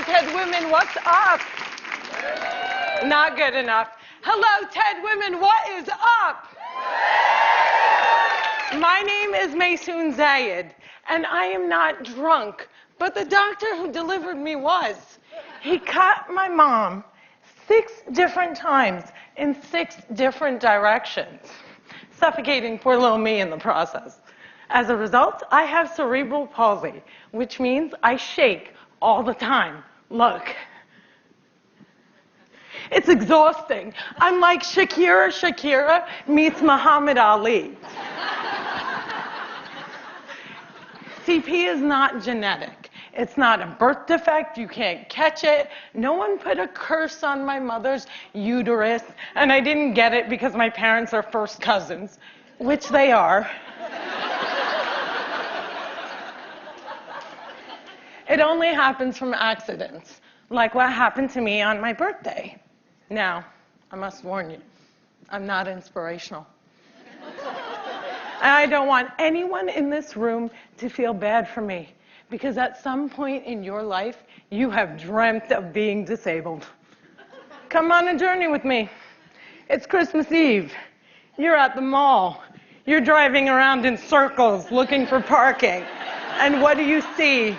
TED Women, what's up? Not good enough. Hello, TED Women, what is up? My name is MaysoonZayid, and I am not drunk, but the doctor who delivered me was. He cut my mom 6 different times in 6 different directions, suffocating poor little me in the process. As a result, I have cerebral palsy, which means I shake all the time. Look. It's exhausting. I'm like Shakira meets Muhammad Ali. CP is not genetic. It's not a birth defect. You can't catch it. No one put a curse on my mother's uterus, and I didn't get it because my parents are first cousins, which they are. It only happens from accidents, like what happened to me on my birthday. Now, I must warn you, I'm not inspirational. And I don't want anyone in this room to feel bad for me, because at some point in your life, you have dreamt of being disabled. Come on a journey with me. It's Christmas Eve. You're at the mall. You're driving around in circles looking for parking. And what do you see?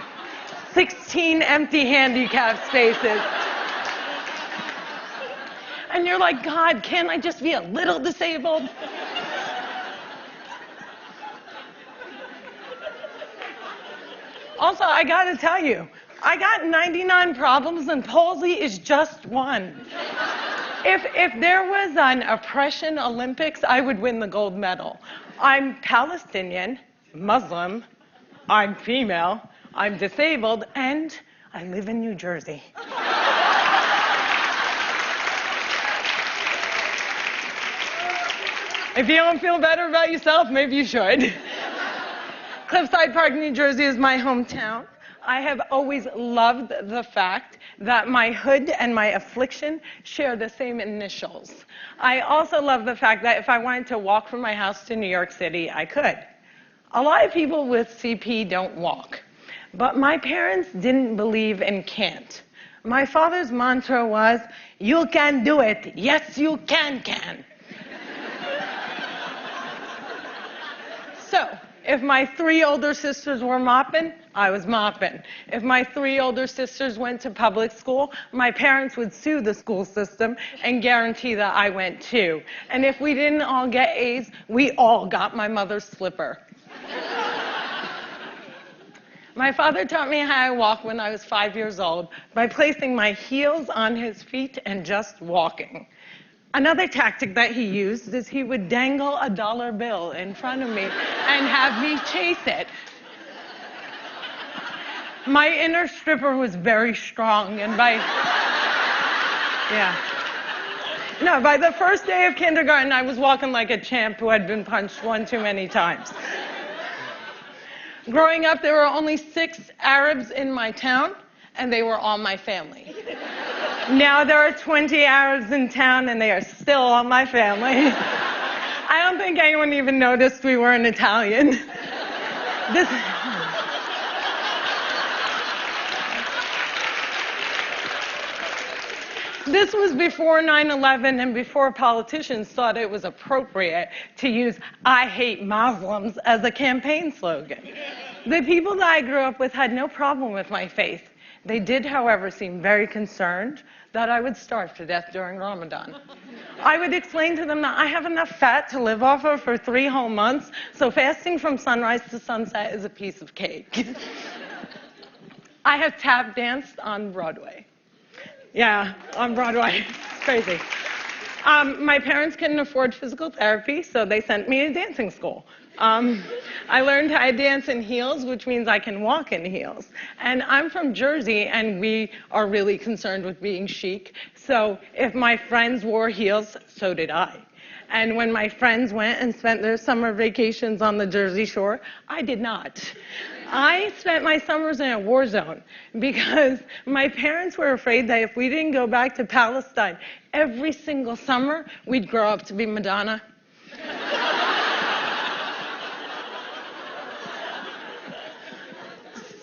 16 empty handicap spaces. And you're like, God, can't I just be a little disabled? Also, I gotta tell you, I got 99 problems and palsy is just one. If there was an oppression Olympics, I would win the gold medal. I'm Palestinian, Muslim, I'm female, I'm disabled, and I live in New Jersey. If you don't feel better about yourself, maybe you should. Cliffside Park, New Jersey is my hometown. I have always loved the fact that my hood and my affliction share the same initials. I also love the fact that if I wanted to walk from my house to New York City, I could. A lot of people with CP don't walk. But my parents didn't believe in can't. My father's mantra was, you can do it. Yes, you can. So, if my 3 older sisters were mopping, I was mopping. If my 3 older sisters went to public school, my parents would sue the school system and guarantee that I went too. And if we didn't all get A's, we all got my mother's slipper. My father taught me how to walk when I was 5 years old by placing my heels on his feet and just walking. Another tactic that he used is he would dangle a dollar bill in front of me and have me chase it. My inner stripper was very strong, and by the first day of kindergarten, I was walking like a champ who had been punched 1 too many times. Growing up, there were only 6 Arabs in my town, and they were all my family. Now there are 20 Arabs in town, and they are still all my family. I don't think anyone even noticed we weren't Italian. This was before 9/11 and before politicians thought it was appropriate to use "I hate Muslims" as a campaign slogan. The people that I grew up with had no problem with my faith. They did, however, seem very concerned that I would starve to death during Ramadan. I would explain to them that I have enough fat to live off of for 3 whole months, so fasting from sunrise to sunset is a piece of cake. I have tap danced on Broadway. Yeah, on Broadway. It's crazy. My parents couldn't afford physical therapy, so they sent me to dancing school. I learned how to dance in heels, which means I can walk in heels. And I'm from Jersey, and we are really concerned with being chic. So if my friends wore heels, so did I. And when my friends went and spent their summer vacations on the Jersey Shore, I did not. I spent my summers in a war zone because my parents were afraid that if we didn't go back to Palestine every single summer, we'd grow up to be Madonna.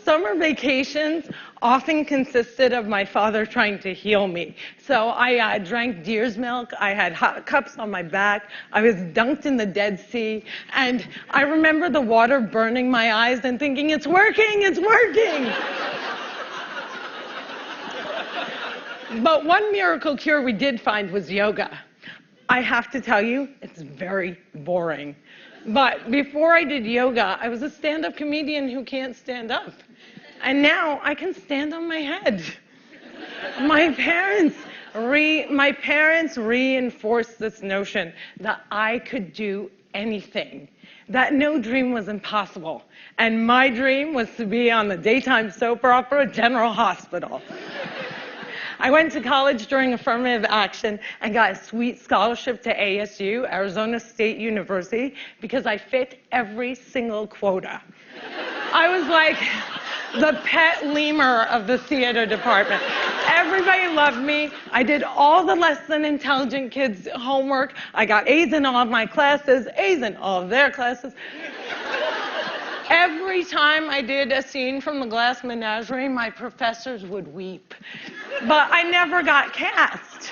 Summer vacations often consisted of my father trying to heal me. So I drank deer's milk, I had hot cups on my back, I was dunked in the Dead Sea, and I remember the water burning my eyes and thinking, it's working, it's working! But one miracle cure we did find was yoga. I have to tell you, it's very boring. But before I did yoga, I was a stand-up comedian who can't stand up. And now I can stand on my head. My parents reinforced this notion that I could do anything, that no dream was impossible. And my dream was to be on the daytime soap opera General Hospital. I went to college during affirmative action and got a sweet scholarship to ASU, Arizona State University, because I fit every single quota. I was like the pet lemur of the theater department. Everybody loved me. I did all the less than intelligent kids' homework. I got A's in all of my classes, A's in all of their classes. Every time I did a scene from The Glass Menagerie, my professors would weep. But I never got cast.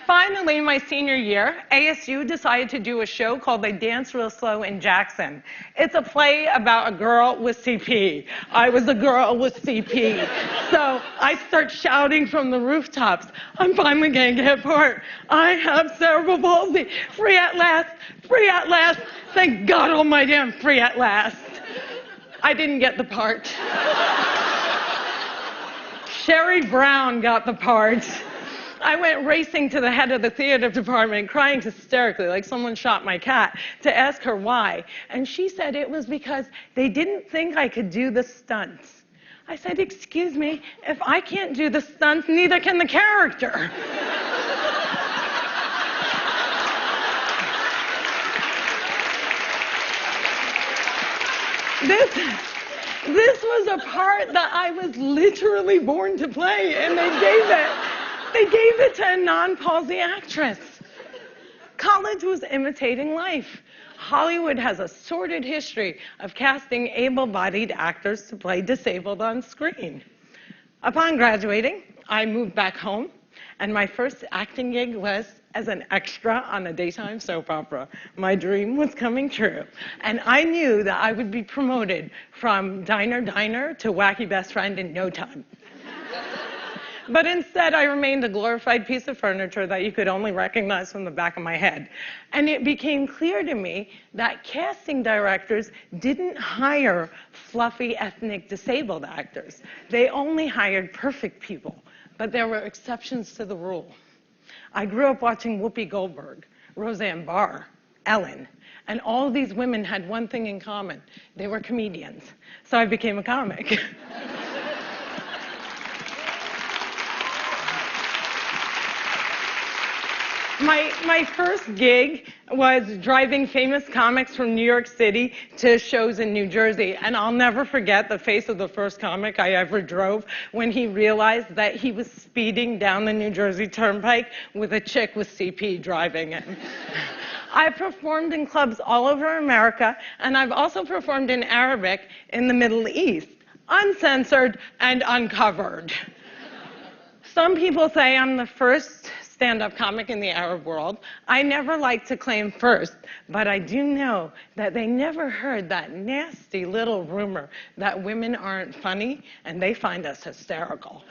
Finally, my senior year, ASU decided to do a show called They Dance Real Slow in Jackson. It's a play about a girl with CP. I was a girl with CP. So I start shouting from the rooftops, I'm finally going to get part. I have cerebral palsy. Free at last. Free at last. Thank God almighty I'm free at last. I didn't get the part. Sherry Brown got the part. I went racing to the head of the theater department, crying hysterically like someone shot my cat, to ask her why. And she said it was because they didn't think I could do the stunts. I said, excuse me, if I can't do the stunts, neither can the character. This was a part that I was literally born to play, and they gave it to a non-palsy actress. College was imitating life. Hollywood has a sordid history of casting able-bodied actors to play disabled on screen. Upon graduating, I moved back home, and my first acting gig was as an extra on a daytime soap opera. My dream was coming true, and I knew that I would be promoted from diner to wacky best friend in no time. But instead, I remained a glorified piece of furniture that you could only recognize from the back of my head. And it became clear to me that casting directors didn't hire fluffy ethnic disabled actors. They only hired perfect people, but there were exceptions to the rule. I grew up watching Whoopi Goldberg, Roseanne Barr, Ellen, and all these women had one thing in common. They were comedians. So I became a comic. My first gig was driving famous comics from New York City to shows in New Jersey. And I'll never forget the face of the first comic I ever drove when he realized that he was speeding down the New Jersey Turnpike with a chick with CP driving him. I performed in clubs all over America, and I've also performed in Arabic in the Middle East, uncensored and uncovered. Some people say I'm the first stand-up comic in the Arab world. I never like to claim first, but I do know that they never heard that nasty little rumor that women aren't funny and they find us hysterical.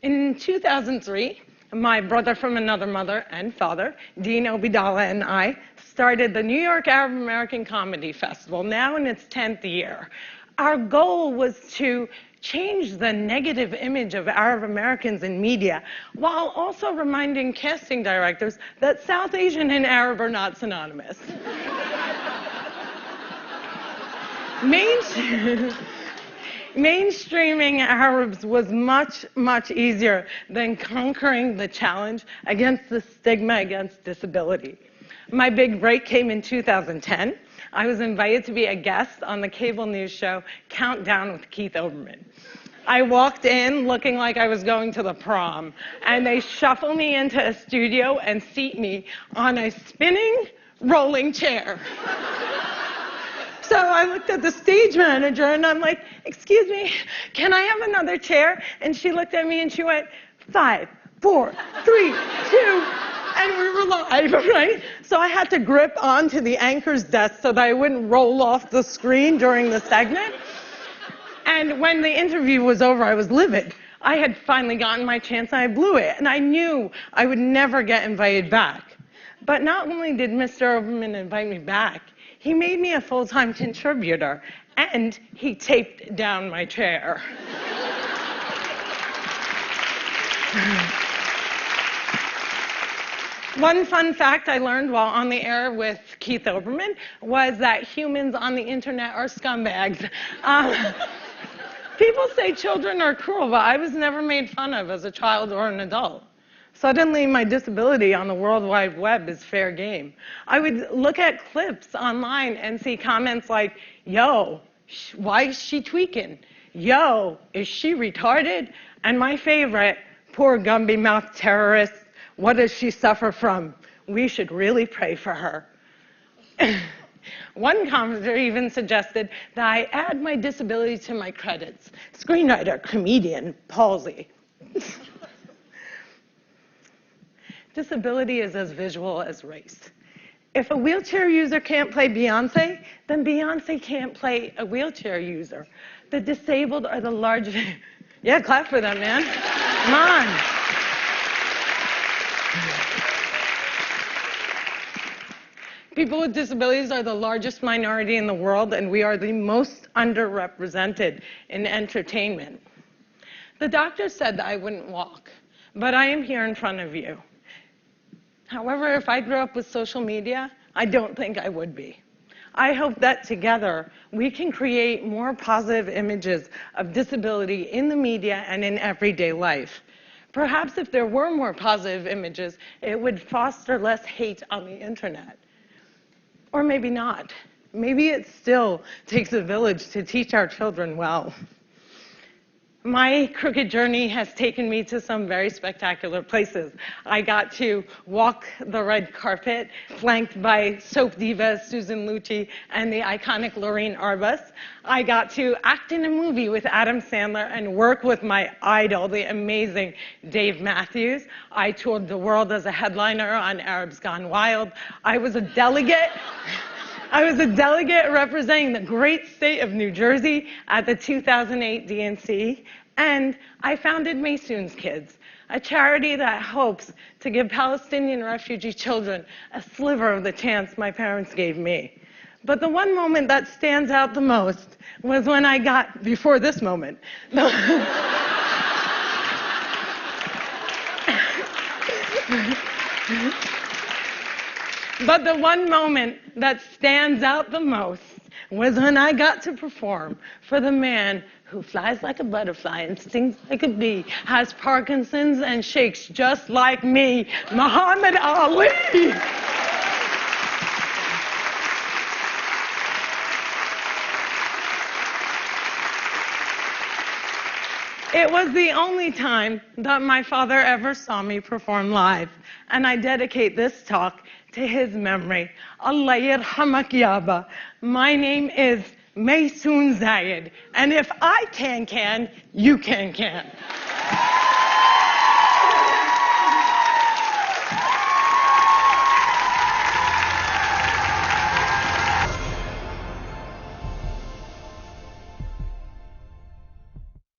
In 2003, my brother from another mother and father, Dean Obidallah, and I started the New York Arab American Comedy Festival, now in its 10th year. Our goal was to change the negative image of Arab Americans in media, while also reminding casting directors that South Asian and Arab are not synonymous. Mainstreaming Arabs was much, much easier than conquering the challenge against the stigma against disability. My big break came in 2010. I was invited to be a guest on the cable news show Countdown with Keith Olbermann. I walked in looking like I was going to the prom, and they shuffle me into a studio and seat me on a spinning rolling chair. So I looked at the stage manager and I'm like, excuse me, can I have another chair? And she looked at me and she went, 5, 4, 3, 2, and we were live, right? So I had to grip onto the anchor's desk so that I wouldn't roll off the screen during the segment. And when the interview was over, I was livid. I had finally gotten my chance and I blew it. And I knew I would never get invited back. But not only did Mr. Oberman invite me back, he made me a full-time contributor, and he taped down my chair. One fun fact I learned while on the air with Keith Oberman was that humans on the internet are scumbags. People say children are cruel, but I was never made fun of as a child or an adult. Suddenly, my disability on the World Wide Web is fair game. I would look at clips online and see comments like, yo, why is she tweaking? Yo, is she retarded? And my favorite, poor Gumby-mouthed terrorist, what does she suffer from? We should really pray for her. One commenter even suggested that I add my disability to my credits. Screenwriter, comedian, palsy. Disability is as visual as race. If a wheelchair user can't play Beyonce, then Beyonce can't play a wheelchair user. The disabled are the largest... Yeah, clap for them, man. Come on. People with disabilities are the largest minority in the world, and we are the most underrepresented in entertainment. The doctor said that I wouldn't walk, but I am here in front of you. However, if I grew up with social media, I don't think I would be. I hope that together we can create more positive images of disability in the media and in everyday life. Perhaps if there were more positive images, it would foster less hate on the internet. Or maybe not. Maybe it still takes a village to teach our children well. My crooked journey has taken me to some very spectacular places. I got to walk the red carpet, flanked by soap diva Susan Lucci and the iconic Lorraine Arbus. I got to act in a movie with Adam Sandler and work with my idol, the amazing Dave Matthews. I toured the world as a headliner on Arabs Gone Wild. I was a delegate representing the great state of New Jersey at the 2008 DNC, and I founded Maysoon's Kids, a charity that hopes to give Palestinian refugee children a sliver of the chance my parents gave me. But the one moment that stands out the most was when I got, before this moment, but the one moment that stands out the most was when I got to perform for the man who flies like a butterfly and stings like a bee, has Parkinson's and shakes just like me, Muhammad Ali. It was the only time that my father ever saw me perform live, and I dedicate this talk to his memory. Allah yarhamak yaba. My name is MaysoonZayid, and if I can, you can.